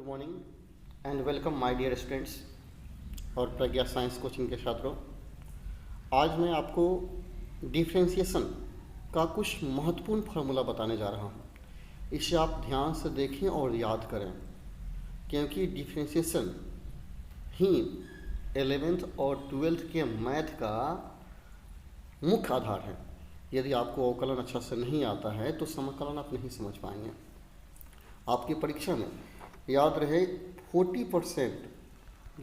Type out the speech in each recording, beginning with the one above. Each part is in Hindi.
Good morning and welcome my dear students और प्रज्ञा साइंस कोचिंग के छात्रों। आज मैं आपको डिफ्रेंशिएशन का कुछ महत्वपूर्ण फार्मूला बताने जा रहा हूँ। इसे आप ध्यान से देखें और याद करें, क्योंकि डिफ्रेंशिएशन ही 11th और 12th के मैथ का मुख्य आधार है। यदि आपको अवकलन अच्छा से नहीं आता है तो समाकलन आप नहीं समझ पाएंगे। आपकी परीक्षा में याद रहे 40%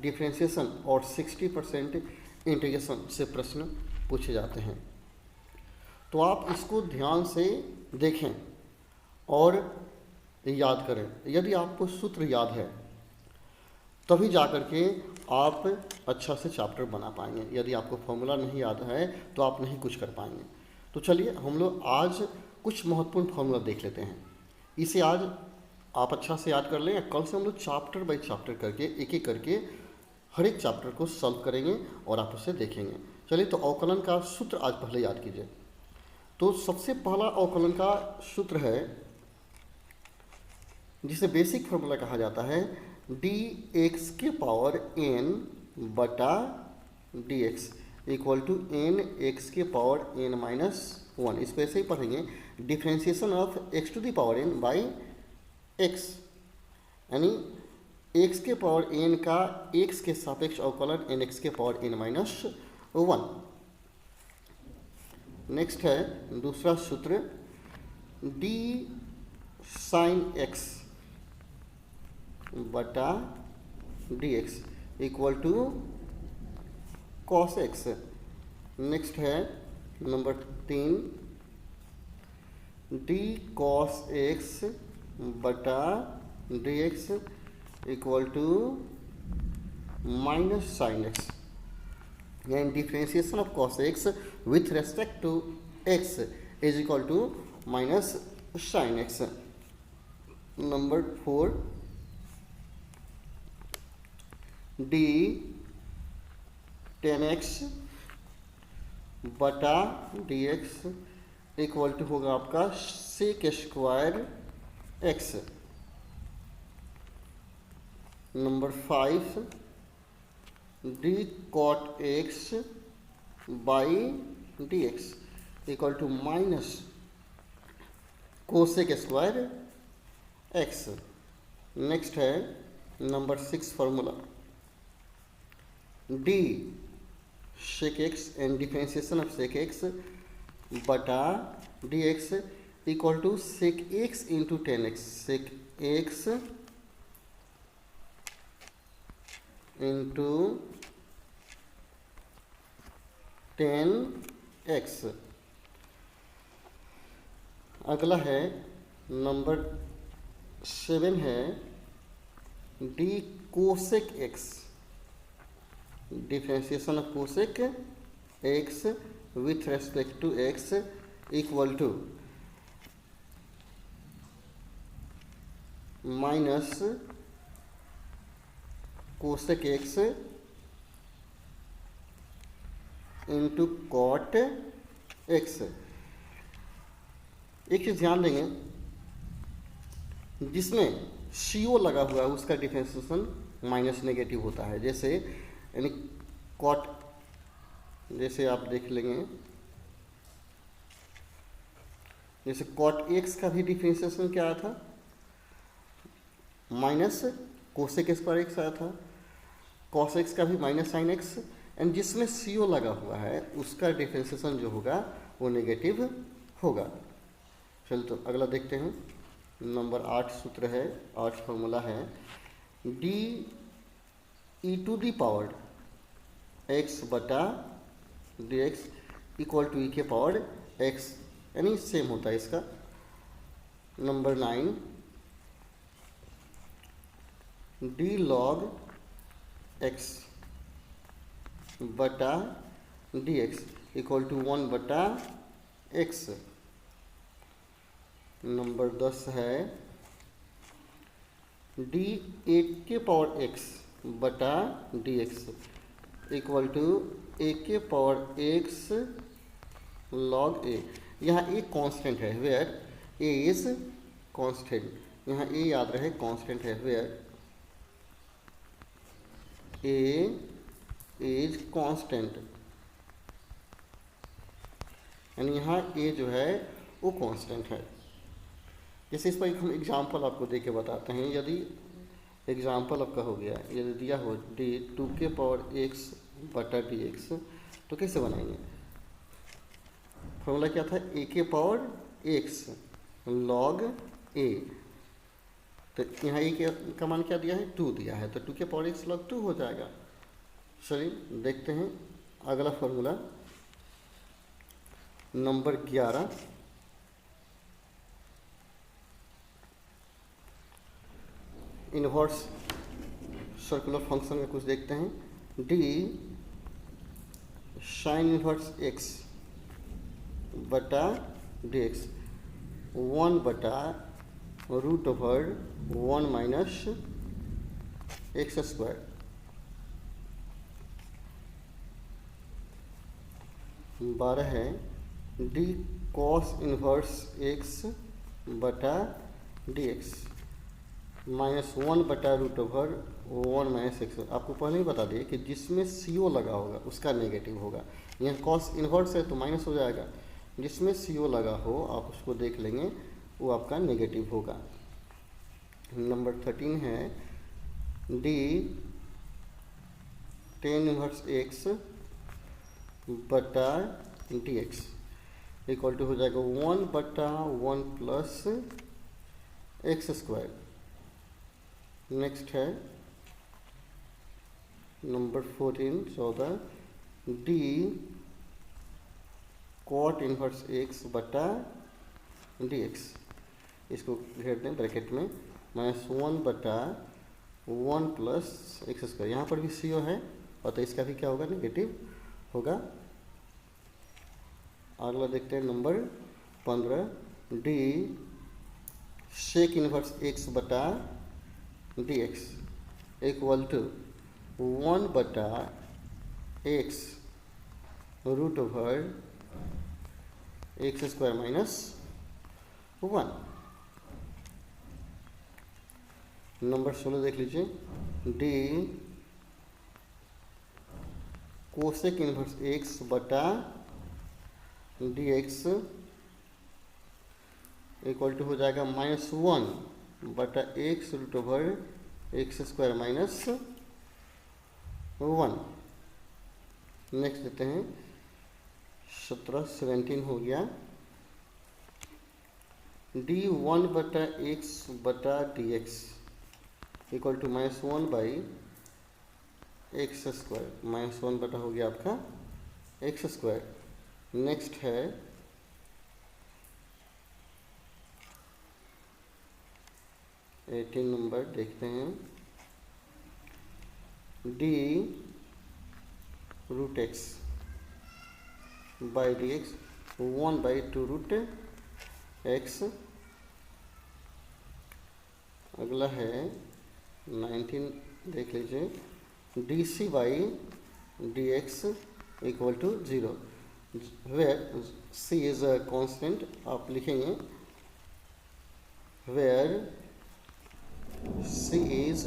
डिफ्रेंशिएशन और 60% इंटीग्रेशन से प्रश्न पूछे जाते हैं। तो आप इसको ध्यान से देखें और याद करें। यदि आपको सूत्र याद है तभी जा कर के आप अच्छा से चैप्टर बना पाएंगे। यदि आपको फॉर्मूला नहीं याद है तो आप नहीं कुछ कर पाएंगे। तो चलिए हम लोग आज कुछ महत्वपूर्ण फॉर्मूला देख लेते हैं। इसे आज आप अच्छा से याद कर लें, या कल से हम लोग चैप्टर बाय चैप्टर करके एक एक करके हर एक चैप्टर को सॉल्व करेंगे और आप उसे देखेंगे। चलिए, तो अवकलन का सूत्र आज पहले याद कीजिए। तो सबसे पहला अवकलन का सूत्र है जिसे बेसिक फार्मूला कहा जाता है, dx के पावर n बटा dx equal to n x के पावर n माइनस 1। इसको ऐसे ही पढ़ेंगे, differentiation of x to the power n by x, यानी x के पावर n का x के सापेक्ष अवकलन nx के पावर n माइनस 1। नेक्स्ट है दूसरा सूत्र, d साइन x बटा dx equal to cos x। Next है नंबर 3, d कॉस x बटा dx equal to minus sine x, यानी differentiation of cos x with respect to x is equal to minus sine x। Number 4, d tan x बटा dx इक्वल टू होगा आपका sec square x। Number 5, d cot x by dx equal to minus cosec square x। Next है number 6 formula, d sec x and differentiation of sec x बटा dx equal to sec x into tan x, sec x into tan x. अगला है नंबर 7 है d cosec x, differentiation of cosec x with respect to x equal to minus cosec x into cot x। एक चीज ध्यान देंगे, जिसमें CO लगा हुआ है उसका डिफ्रेंशिएशन माइनस नेगेटिव होता है। जैसे यानी कॉट, जैसे आप देख लेंगे, जैसे कॉट x का भी डिफ्रेंशिएशन क्या आया था, माइनस कोसेक स्क्वायर x आया था। कॉस x का भी माइनस साइन x, एंड जिसमें CO लगा हुआ है उसका डिफ्रेंशिएशन जो होगा वो नेगेटिव होगा। चलिए, तो अगला देखते हैं। नंबर 8 सूत्र है, 8 फार्मूला है, d e to the power x बटा dx इक्वल टू e के पावर x, यानी सेम होता है इसका। नंबर 9, d log x बटा dx इक्वल टू 1 बटा x। नंबर 10 है d 8 के पावर x बटा dx इक्वल टू a के पावर x log a। यहाँ a कांस्टेंट है, वेयर a इज कांस्टेंट, यहाँ a याद रहे कांस्टेंट है, वेयर ए इज कांस्टेंट, यानी यहाँ ए जो है वो कांस्टेंट है। जैसे इस पर हम एग्जांपल आपको दे के बताते हैं। यदि एग्जांपल आपका हो गया, यदि दिया हो डी 2 के पावर एक्स बटा डी एक्स, तो कैसे बनाएंगे? फॉर्मूला क्या था? ए के पावर एक्स लॉग ए, तो यहाँ ए का मान क्या दिया है? 2 दिया है, तो 2 के पावर एक्स लॉग 2 हो जाएगा। चलिए देखते हैं अगला formula number 11। Inverse circular function में कुछ देखते हैं। डी साइन इनवर्स एक्स बटा डी एक्स 1 बटा root over 1 minus x square. 12 है डी कॉस इनवर्स एक्स बटा डी एक्स माइनस 1 बटा रूट ओवर 1 माइनस एक्स। आपको पहले ही बता दिए कि जिसमें CO लगा होगा उसका नेगेटिव होगा। यहाँ कॉस इनवर्स है तो माइनस हो जाएगा, जिसमें CO लगा हो आप उसको देख लेंगे, वो आपका नेगेटिव होगा। नंबर 13 है डी टेन इनवर्स एक्स बटा डी एक्स इक्वल टू हो जाएगा 1 बटा 1 प्लस एक्स स्क्वायर। नेक्स्ट है number 14 d cot inverse x बटा डी एक्स, इसको घेर दें ब्रैकेट में, माइनस 1 बटा 1 प्लस एक्स स्क्वायर। यहाँ पर भी CO है और तो इसका भी क्या होगा? नेगेटिव होगा। अगला देखते हैं number 15 d sec inverse x बटा डी एक्स इक्वल टू 1 बटा x root over x square minus 1। Number 16 देख लीजिए डी कोसेक इनवर्स एक्स बटा डी एक्स इक्वल टू हो जाएगा माइनस 1 बटा x root over x square minus 1। Next देते हैं 17 हो गया डी 1 बटा एक्स बटा d x equal to minus 1 by x square, minus 1 बटा हो गया आपका एक्स स्क्वायर। नेक्स्ट है 18 नंबर देखते हैं D root x by d x 1 by 2 root x. अगला है 19 देख लीजिए D C by d x equal to 0 where C is a constant. आप लिखेंगे वेयर सी इज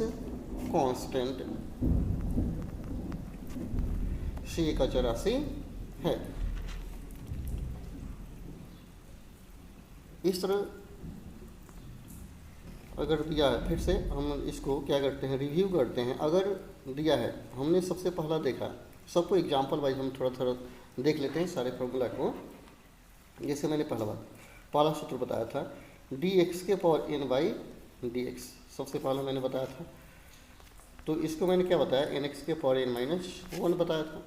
कांस्टेंट, सी एक अचरासी है। इस तरह अगर दिया है, फिर से हम इसको क्या करते हैं, रिव्यू करते हैं। अगर दिया है, हमने सबसे पहला देखा, सबको एग्जाम्पल वाइज हम थोड़ा थोड़ा देख लेते हैं सारे फॉर्मूला को। जैसे मैंने पहला सूत्र बताया था डी एक्स के power n by d x, सबसे पहला मैंने बताया था। तो इसको मैंने क्या बताया, एन एक्स के पावर n माइनस 1 बताया था।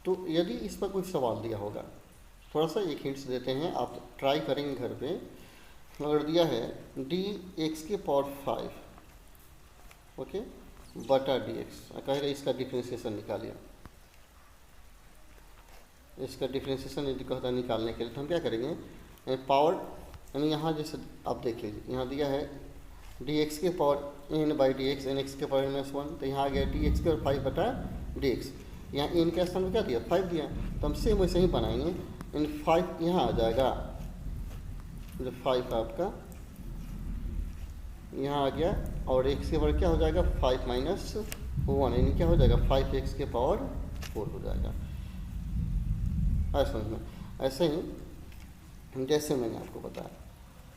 तो यदि इस पर कोई सवाल दिया होगा, थोड़ा सा एक हिंट्स देते हैं, आप ट्राई करेंगे घर पे। अगर दिया है डी एक्स के पावर 5 ओके बटा डी एक्स, कहेगा इसका डिफ्रेंशिएशन निकालिए। इसका डिफ्रेंशिएशन यदि कहता है निकालने के लिए, तो हम क्या करेंगे, पावर यानी यहाँ जैसे आप देख लीजिए, यहाँ दिया है डी एक्स के power n by d x, n x के पावर माइनस 1, तो यहाँ आ गया डी एक्स के पावर 5 बटा डी एक्स। यहाँ एन के स्थान में क्या दिया, 5 दिया, तो हम सेम वैसे ही बनाएंगे। इन 5 यहाँ आ जाएगा, जो 5 आपका यहाँ आ गया, और एक्स के पावर क्या हो जाएगा 5 माइनस 1, यानी क्या हो जाएगा 5x के पावर 4 हो जाएगा। ऐसा समझ में। ऐसे ही जैसे मैंने आपको बताया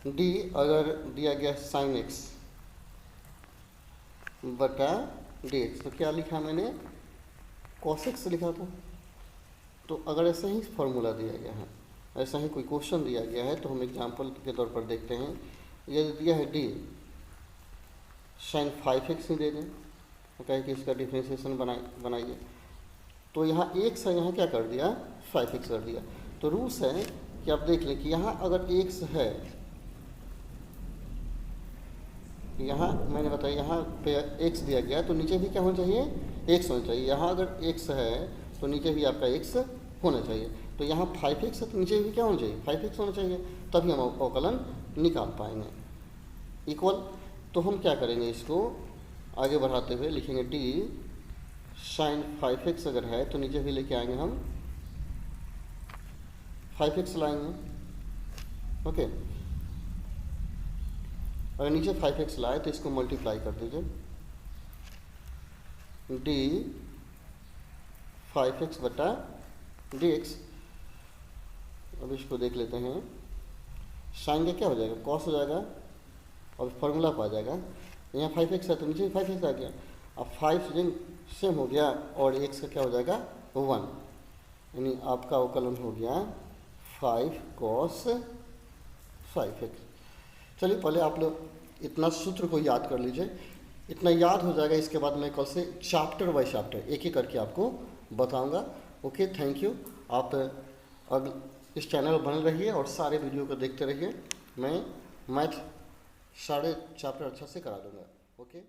d अगर दिया गया sin x बटा dx, तो क्या लिखा मैंने cos x लिखा था। तो अगर ऐसा ही फॉर्मूला दिया गया है, ऐसा ही कोई क्वेश्चन दिया गया है, तो हम एग्जांपल के तौर पर देखते हैं। यदि दिया है d sin 5x ही दे दें, तो कहे कि इसका डिफ्रेंशिएशन बनाइए, तो यहाँ x है, यहाँ क्या कर दिया 5x कर दिया। तो रूल्स है कि आप देख लें कि यहाँ अगर x है, यहाँ मैंने बताया यहाँ पे x दिया गया तो नीचे भी क्या होना चाहिए x होना चाहिए। यहाँ अगर x है तो नीचे भी आपका x होना चाहिए। तो यहाँ 5x है तो नीचे भी क्या होना चाहिए 5x होना चाहिए, तभी हम अवकलन निकाल पाएंगे इक्वल। तो हम क्या करेंगे, इसको आगे बढ़ाते हुए लिखेंगे d sin 5x अगर है तो नीचे भी लेके आएंगे हम 5x लाएंगे। ओके, अगर नीचे 5x लाए तो इसको मल्टीप्लाई कर दीजिए, d 5x बटा dx। अब इसको देख लेते हैं, साइन का क्या हो जाएगा कॉस हो जाएगा और फार्मूला आ जाएगा। यहाँ 5x है तो नीचे 5x आ गया। अब 5 सेम हो गया और x का क्या हो जाएगा 1, यानी आपका अवकलन हो गया 5 cos 5x। चलिए पहले आप लोग इतना सूत्र को याद कर लीजिए, इतना याद हो जाएगा। इसके बाद मैं कल से चैप्टर बाय चैप्टर एक एक करके आपको बताऊंगा। Okay, thank you. आप अब इस चैनल पर बने रहिए और सारे वीडियो को देखते रहिए। मैं मैथ सारे चैप्टर अच्छा से करा दूंगा। ओके।